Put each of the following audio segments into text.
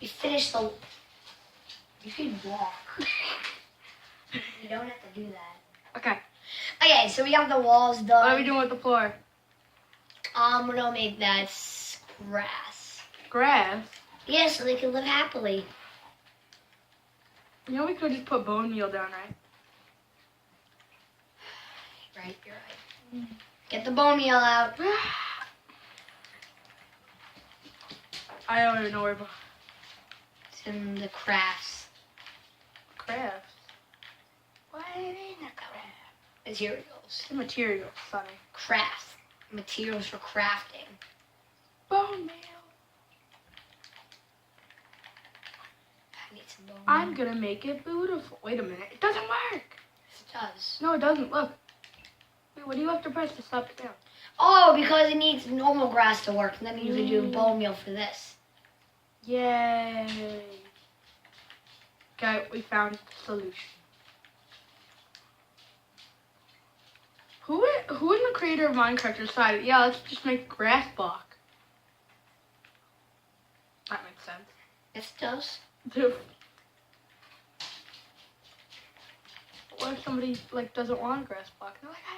We finished the... You can walk. You don't have to do that. Okay. Okay, so we got the walls done. What are we doing with the floor? We're gonna make that grass. Grass? Yeah, so they can live happily. You know we could just put bone meal down, right? Right, you're right. Get the bone meal out. I don't even know where. It's in the crafts. Crafts? What do you mean the craft? Materials. The materials, Sonny. Crafts. Materials for crafting. Bone meal. I need some bone meal. I'm gonna make it beautiful. Wait a minute. It doesn't work. Yes, it does. No, it doesn't. Look. Wait, what do you have to press to stop it down? Oh, because it needs normal grass to work, and then you can do bone meal for this. Yay. Okay, we found the solution. Who in the creator of Minecraft decided, yeah, let's just make a grass block? That makes sense. Yes, it does. Dude. What if somebody doesn't want a grass block? They're like, I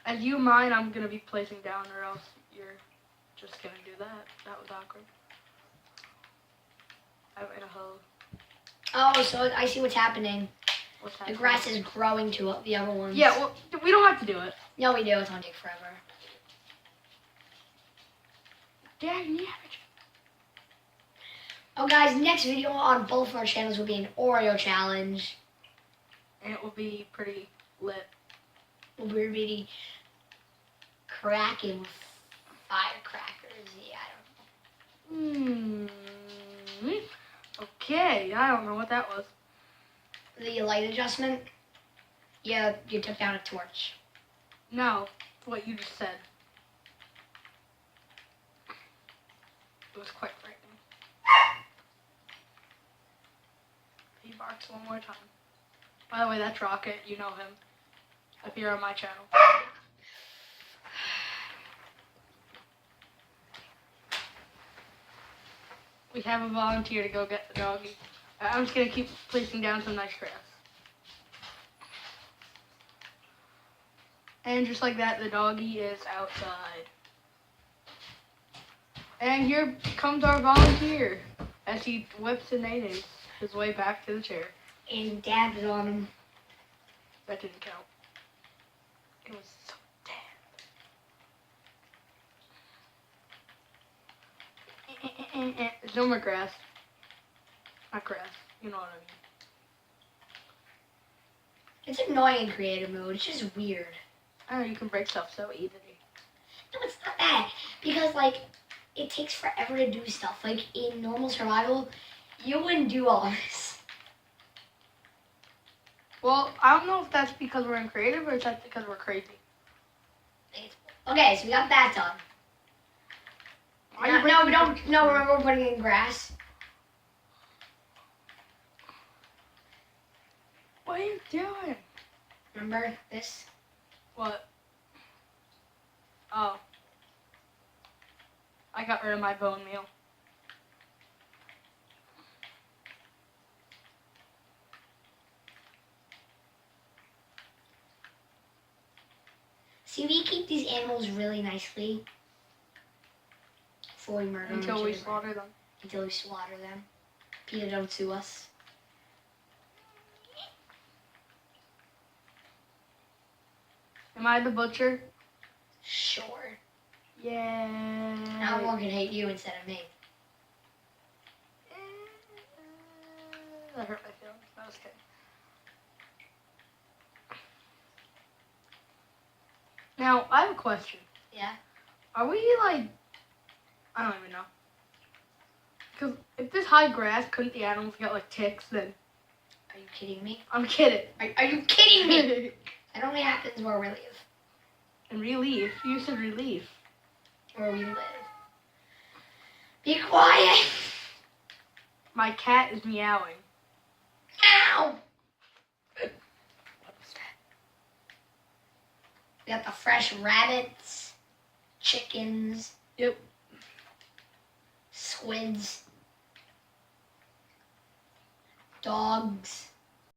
don't. As you mine, I'm gonna be placing down, or else you're just gonna do that. That was awkward. I'm in a hole. Oh, so I see what's happening. What's The happening? grass is growing to the other ones. Yeah, well, we don't have to do it. No, we do. It's gonna take forever. Dang, yeah. Oh, guys, next video on both of our channels will be an Oreo challenge. And it will be pretty lit. We'll be really cracking with firecrackers. Yeah, I don't know. Okay, I don't know what that was. The light adjustment. Yeah, you took down a torch. No, what you just said. It was quite frightening. He barks one more time. By the way, that's Rocket. You know him. If you're on my channel. We have a volunteer to go get the doggy. I'm just gonna keep placing down some nice grass. And just like that, the doggy is outside. And here comes our volunteer as he whips and nays his way back to the chair. And dabs on him. That didn't count. It was so damn. There's no more grass. Not grass. You know what I mean. It's annoying in creative mode. It's just weird. I know you can break stuff so easily. No, it's not that. Because, it takes forever to do stuff. In normal survival, you wouldn't do all this. Well, I don't know if that's because we're in creative or if that's because we're crazy. Okay, so we got that done. No, we don't. No, remember we're putting in grass. What are you doing? Remember this? What? Oh. I got rid of my bone meal. See, we keep these animals really nicely before we murder them. Until we slaughter them. Until we slaughter them. PETA, don't sue us. Am I the butcher? Sure. Yeah. Now we're gonna hate you instead of me. That hurt my feelings. That was good. Now, I have a question. Yeah? Are we I don't even know. Because if this high grass, couldn't the animals get ticks then? Are you kidding me? I'm kidding. Are you kidding me? That only happens where we live. And relief. You said relief. Where we live. Be quiet! My cat is meowing. Ow! What was that? We got the fresh rabbits, chickens. Yep. Squids. dogs.